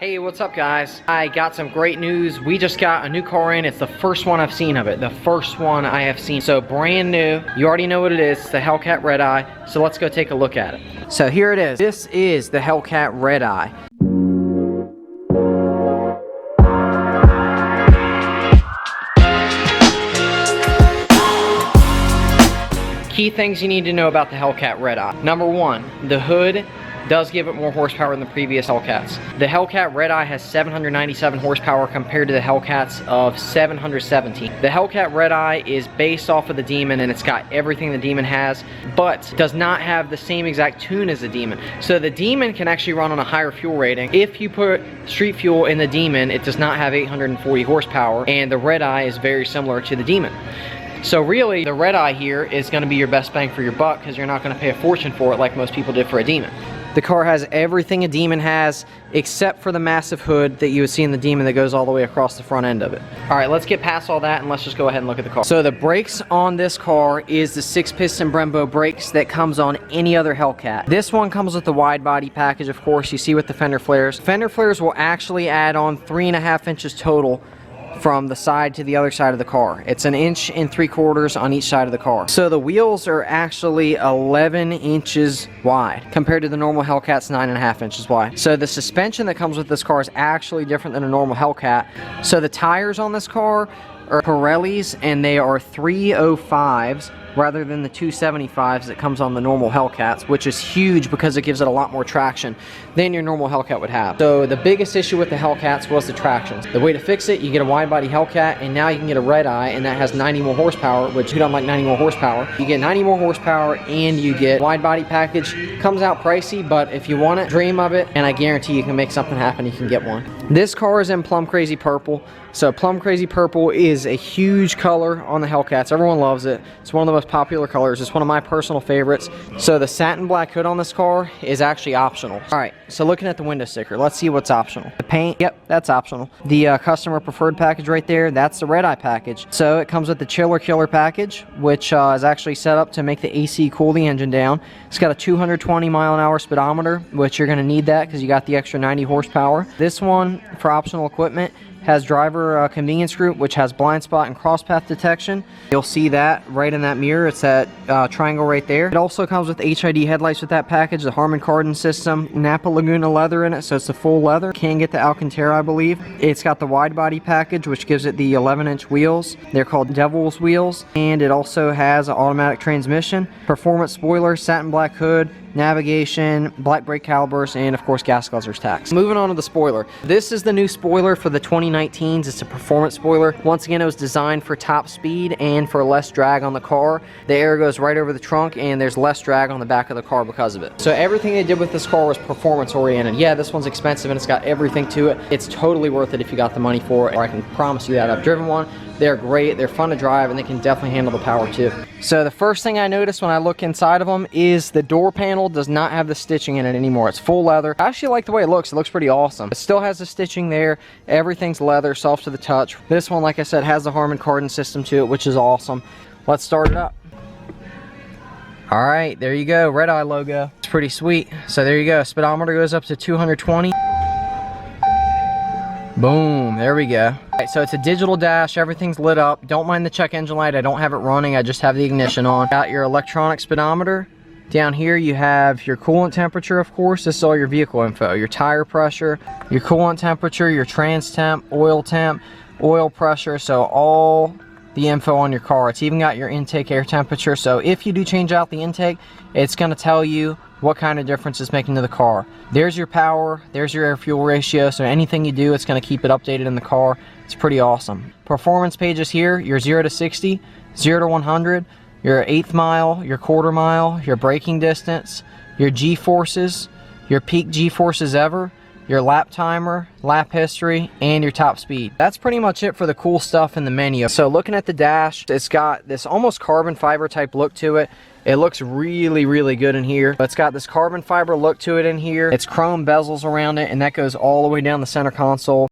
Hey, what's up guys? I got some great news. We just got a new car in. It's the first one I've seen of it. The first one I have seen. So brand new. You already know what it is. It's the Hellcat Redeye. So let's go take a look at it. So here it is. This is the Hellcat Redeye. Key things you need to know about the Hellcat Redeye. Number one, the hood does give it more horsepower than the previous Hellcats. The Hellcat Redeye has 797 horsepower compared to the Hellcats of 717. The Hellcat Redeye is based off of the Demon and it's got everything the Demon has, but does not have the same exact tune as the Demon. So the Demon can actually run on a higher fuel rating. If you put street fuel in the Demon, it does not have 840 horsepower, and the Redeye is very similar to the Demon. So really, the Redeye here is going to be your best bang for your buck because you're not going to pay a fortune for it like most people did for a Demon. The car has everything a Demon has except for the massive hood that you would see in the Demon that goes all the way across the front end of it. Alright, let's get past all that and let's just go ahead and look at the car. So the brakes on this car is the 6-piston Brembo brakes that comes on any other Hellcat. This one comes with the wide body package, of course, you see with the fender flares. Fender flares will actually add on 3.5 inches total from the side to the other side of the car. It's 1 3/4 on each side of the car. So the wheels are actually 11 inches wide compared to the normal Hellcat's 9.5 inches wide. So the suspension that comes with this car is actually different than a normal Hellcat. So the tires on this car are Pirellis and they are 305s rather than the 275s that comes on the normal Hellcats, which is huge because it gives it a lot more traction than your normal Hellcat would have. So the biggest issue with the Hellcats was the traction. The way to fix it, you get a wide body Hellcat and now you can get a Redeye and that has 90 more horsepower, which who don't like 90 more horsepower? You get 90 more horsepower and you get wide body package. Comes out pricey, but if you want it, dream of it, and I guarantee you can make something happen, you can get one. This car is in Plum Crazy Purple. So Plum Crazy Purple is a huge color on the Hellcats. Everyone loves it. It's one of the most popular colors. It's one of my personal favorites. So the satin black hood on this car is actually optional. Alright, so looking at the window sticker, let's see what's optional. The paint, yep, that's optional. The customer preferred package right there, that's the Redeye package. So it comes with the Chiller Killer package, which is actually set up to make the AC cool the engine down. It's got a 220 mile-an-hour speedometer, which you're going to need that because you got the extra 90 horsepower. This one, for optional equipment, has driver convenience group, which has blind spot and cross path detection. You'll see that right in that mirror. It's that triangle right there. It also comes with HID headlights with that package, the Harman Kardon system, Napa Laguna leather in it, so it's the full leather. Can get the Alcantara, I believe. It's got the wide body package, which gives it the 11-inch wheels. They're called Devil's wheels, and it also has an automatic transmission, performance spoiler, satin black hood, navigation, black brake calipers, and of course gas guzzlers tax. Moving on to the spoiler. This is the new spoiler for the 2019s. It's a performance spoiler. Once again, it was designed for top speed and for less drag on the car. The air goes right over the trunk and there's less drag on the back of the car because of it. So everything they did with this car was performance oriented. Yeah, this one's expensive and it's got everything to it. It's totally worth it if you got the money for it, or I can promise you that. I've driven one. They're great, they're fun to drive, and they can definitely handle the power too. So the first thing I noticed when I look inside of them is the door panel does not have the stitching in it anymore. It's full leather. I actually like the way it looks. It looks pretty awesome. It still has the stitching there. Everything's leather, soft to the touch. This one, like I said, has the Harman Kardon system to it, which is awesome. Let's start it up. Alright, there you go. Redeye logo. It's pretty sweet. So there you go. Speedometer goes up to 220. Boom, there we go. Alright, so it's a digital dash, everything's lit up. Don't mind the check engine light, I don't have it running, I just have the ignition on. Got your electronic speedometer. Down here you have your coolant temperature, of course. This is all your vehicle info. Your tire pressure, your coolant temperature, your trans temp, oil pressure, so all the info on your car. It's even got your intake air temperature, so if you do change out the intake, it's going to tell you what kind of difference it's making to the car. There's your power, there's your air fuel ratio, so anything you do, it's going to keep it updated in the car. It's pretty awesome. Performance pages here, your 0 to 60, 0 to 100, your 1/8 mile, your 1/4 mile, your braking distance, your G-forces, your peak G-forces ever, your lap timer, lap history, and your top speed. That's pretty much it for the cool stuff in the menu. So looking at the dash, it's got this almost carbon fiber type look to it. It looks really, really good in here. But it's got this carbon fiber look to it in here. It's chrome bezels around it, and that goes all the way down the center console.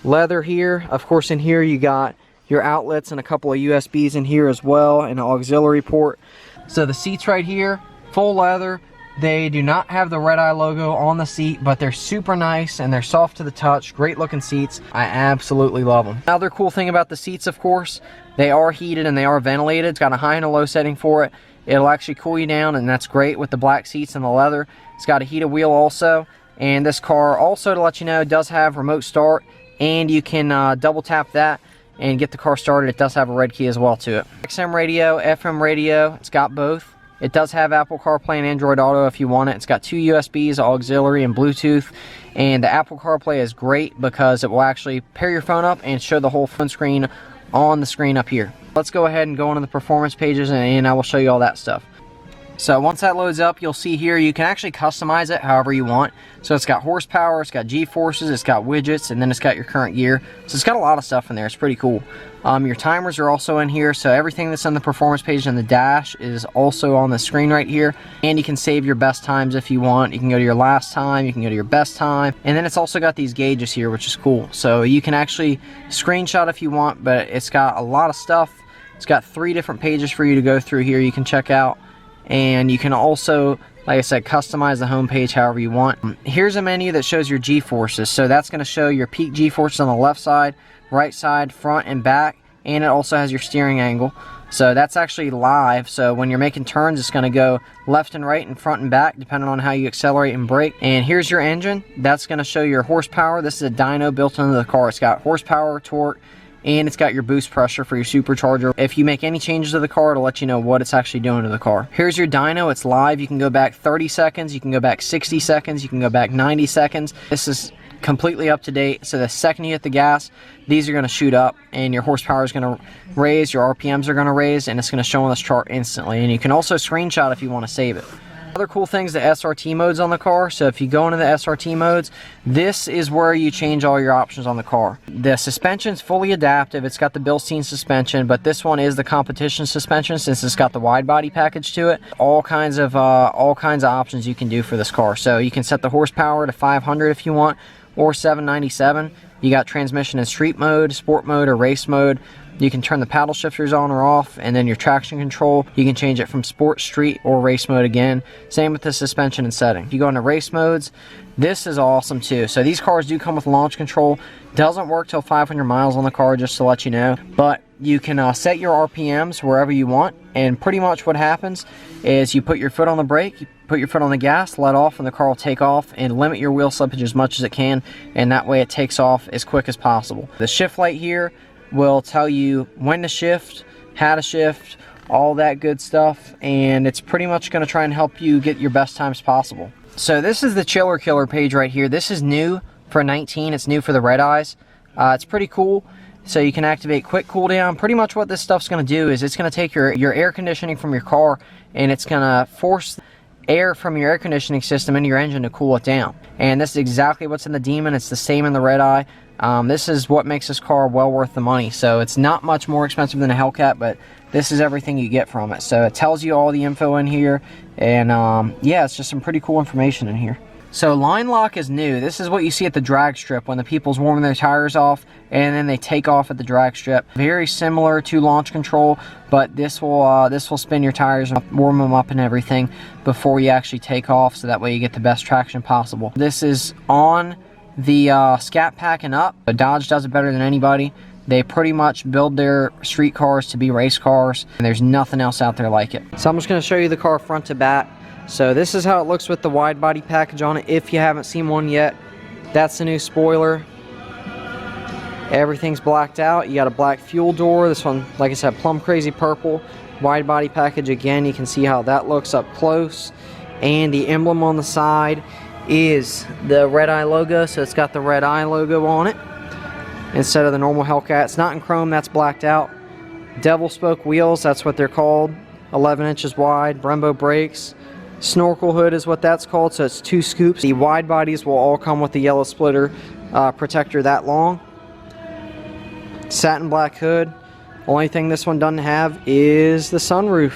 Leather here. Of course, in here you got your outlets and a couple of USBs in here as well, and an auxiliary port. So the seats right here, full leather. They do not have the Redeye logo on the seat, but they're super nice and they're soft to the touch. Great looking seats. I absolutely love them. Another cool thing about the seats, of course, they are heated and they are ventilated. It's got a high and a low setting for it. It'll actually cool you down, and that's great with the black seats and the leather. It's got a heated wheel also. And this car, also to let you know, does have remote start, and you can double tap that and get the car started. It does have a red key as well to it. XM radio, FM radio, it's got both. It does have Apple CarPlay and Android Auto if you want it. It's got 2 USBs, auxiliary, and Bluetooth. And the Apple CarPlay is great because it will actually pair your phone up and show the whole phone screen on the screen up here. Let's go ahead and go into the performance pages, and I will show you all that stuff. So once that loads up, you'll see here you can actually customize it however you want. So it's got horsepower, it's got G-forces, it's got widgets, and then it's got your current gear. So it's got a lot of stuff in there. It's pretty cool. Your timers are also in here, so everything that's on the performance page and the dash is also on the screen right here. And you can save your best times if you want. You can go to your last time, you can go to your best time. And then it's also got these gauges here, which is cool. So you can actually screenshot if you want, but it's got a lot of stuff. It's got 3 different pages for you to go through here you can check out. And you can also, like I said, customize the home page however you want. Here's a menu that shows your G-forces. So that's going to show your peak G-forces on the left side, right side, front, and back. And it also has your steering angle. So that's actually live. So when you're making turns, it's going to go left and right and front and back, depending on how you accelerate and brake. And here's your engine. That's going to show your horsepower. This is a dyno built into the car. It's got horsepower, torque, and it's got your boost pressure for your supercharger. If you make any changes to the car, it'll let you know what it's actually doing to the car. Here's your dyno. It's live. You can go back 30 seconds. You can go back 60 seconds. You can go back 90 seconds. This is completely up to date. So the second you hit the gas, these are going to shoot up and your horsepower is going to raise, your RPMs are going to raise, and it's going to show on this chart instantly. And you can also screenshot if you want to save it. Other cool things, the SRT modes on the car. So if you go into the SRT modes, this is where you change all your options on the car. The suspension's fully adaptive. It's got the Bilstein suspension, but this one is the competition suspension since it's got the wide body package to it. All kinds of options you can do for this car. So you can set the horsepower to 500 if you want, or 797. You got transmission in street mode, sport mode, or race mode. You can turn the paddle shifters on or off, and then your traction control, you can change it from sport, street, or race mode again. Same with the suspension and setting. If you go into race modes, this is awesome too. So these cars do come with launch control. Doesn't work till 500 miles on the car, just to let you know. But you can set your RPMs wherever you want, and pretty much what happens is you put your foot on the brake, you put your foot on the gas, let off, and the car will take off, and limit your wheel slippage as much as it can, and that way it takes off as quick as possible. The shift light here will tell you when to shift, how to shift, all that good stuff, and it's pretty much going to try and help you get your best times possible. So this is the Chiller Killer page right here. This is new for 19. It's new for the Redeyes. It's pretty cool. So you can activate quick cool down. Pretty much what this stuff's going to do is it's going to take your air conditioning from your car, and it's going to force air from your air conditioning system into your engine to cool it down. And this is exactly what's in the Demon. It's the same in the Redeye. This is what makes this car well worth the money. So it's not much more expensive than a Hellcat, but this is everything you get from it. So it tells you all the info in here, and yeah, it's just some pretty cool information in here. So line lock is new. This is what you see at the drag strip when the people's warming their tires off and then they take off at the drag strip. Very similar to launch control, but this will spin your tires and warm them up and everything before you actually take off, so that way you get the best traction possible. This is on the Scat Pack and up. Dodge does it better than anybody. They pretty much build their street cars to be race cars, and there's nothing else out there like it. So I'm just going to show you the car front to back. So this is how it looks with the wide body package on it, if you haven't seen one yet. That's the new spoiler. Everything's blacked out. You got a black fuel door. This one, like I said, plum crazy purple. Wide body package again, you can see how that looks up close. And the emblem on the side is the Redeye logo, so it's got the Redeye logo on it instead of the normal Hellcat. It's not in chrome, that's blacked out. Devil spoke wheels, that's what they're called. 11 inches wide. Brembo brakes. Snorkel hood is what that's called, so it's 2 scoops. The wide bodies will all come with the yellow splitter protector that long. Satin black hood. Only thing this one doesn't have is the sunroof.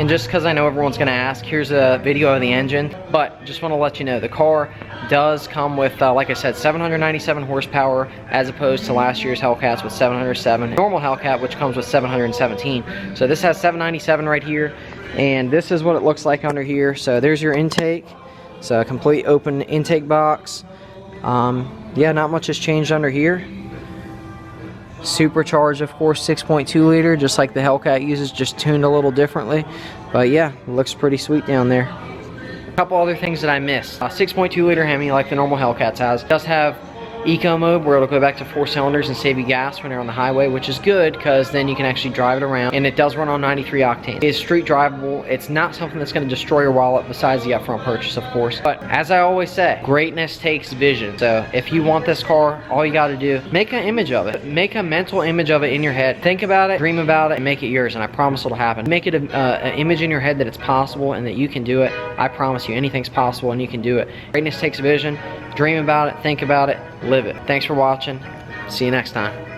And just because I know everyone's going to ask, here's a video of the engine. But just want to let you know, the car does come with, like I said, 797 horsepower as opposed to last year's Hellcats with 707. Normal Hellcat, which comes with 717. So this has 797 right here. And this is what it looks like under here. So there's your intake. So a complete open intake box. Yeah, not much has changed under here. Supercharged, of course, 6.2 liter, just like the Hellcat uses, just tuned a little differently. But yeah, looks pretty sweet down there. A couple other things that I missed. 6.2 liter Hemi, like the normal Hellcats has, does have eco mode where it'll go back to 4 cylinders and save you gas when you're on the highway, which is good because then you can actually drive it around, and it does run on 93 octane. It is street drivable. It's not something that's going to destroy your wallet besides the upfront purchase, of course. But as I always say, greatness takes vision. So if you want this car, all you got to do, make an image of it. Make a mental image of it in your head. Think about it, dream about it, and make it yours, and I promise it'll happen. Make it an image in your head that it's possible and that you can do it. I promise you, anything's possible and you can do it. Greatness takes vision. Dream about it, think about it, live it. Thanks for watching. See you next time.